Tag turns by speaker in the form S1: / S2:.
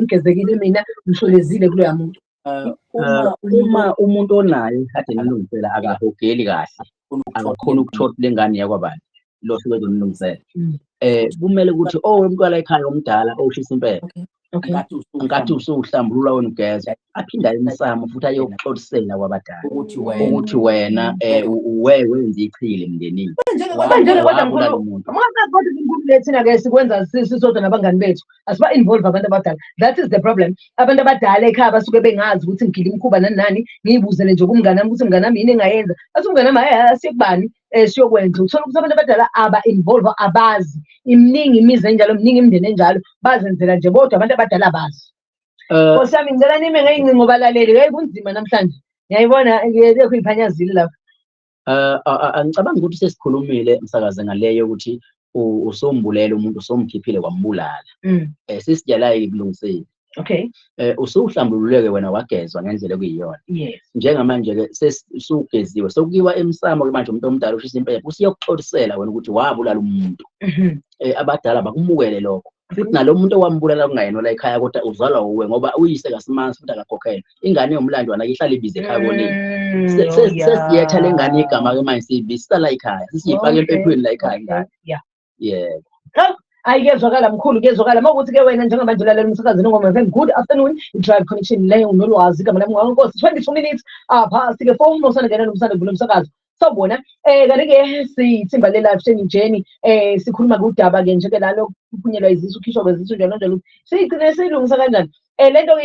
S1: ngigezekile mina ngishonezile kuloya muntu.
S2: Uma umuntu onayo kade nilungisela akahogeli kahle, akakhoni ukuthola le ngane yakwabani lo hluke zonilungisela. Kumele ukuthi umntwana ekhaya omdala oshisa impepho nkathi usuhlambulula wena ugeza aphinde emsamo futhi ayokuxolisela kwabadala ukuthi wena wenze ichile emndenini.
S1: Kodwa inkulumo lethina-ke sikwenza sisodwa nabangani bethu asiba-involve abantu abadala. That is the problem. Abantu abadala ekhaya basuke bengazi ukuthi ngigile imikhuba nani nani, ngiyibuzele nje kumngane wami ukuthi mngane wami yini engayenza, athi umngane wami asiyekubani siyokwenza. Uthola ukuthi abantu abadala aba-involve, abazi. Iminingi imizi enjalo, miningi imindeni enjalo, bazenzela nje bodwa abantu abadala abazi. Nkosi yami ngicela nime ngey'ngcingo balaleli, hayi kunzima namhlanje, ngiyayibona lekho iphanyazile lapha.
S2: Angicabanga ukuthi sesikhulumile msakaze ngaleyo ukuthi usombulela umuntu, usomkhiphile kwambulala. Sisityalayo kulungisile.
S1: Okay.
S2: Usuhlambululeke wena wagezwa ngendlela okuyiyona.
S1: Yes.
S2: Njengamanje-ke sesugeziwe sokuyiwa emsamo-ke manje umuntu omdala ushisa impepho usiyokuxolisela wena ukuthi wabulala umuntu. Abadala bakumukele lokho. Futhi nalo muntu owambulala kungayena la ekhaya kodwa uzalwa uwe ngoba uyise kaSimansi futhi akakhokhela. Ingane yomlandwana ihlala ibize ekhaya konini. Sesiyetha le ngane igama-ke manje siyibisisa la ekhaya. Sisiyifaka empephweni la ekhaya ingane. Yebo.
S1: Hayi kezwakala mkhulu, kezwakala. Mawukuthi-ke wena njengamanje ulalela umsakazweni ngoba FM, good afternoon, i-Drive Connection leyo unolwazi igama lami Nkosi. 22 minutes phasi-ke phone usandangena nomsana kulo msakazo. Sawubona, kanti-ke sithimba le-live training journey, sikhuluma kudaba-ke nje-ke lalo kuphunyelwa izisu, ukhishwa kwezisu njalo njalo. Siyigcine siyilungisa kanjani? Lento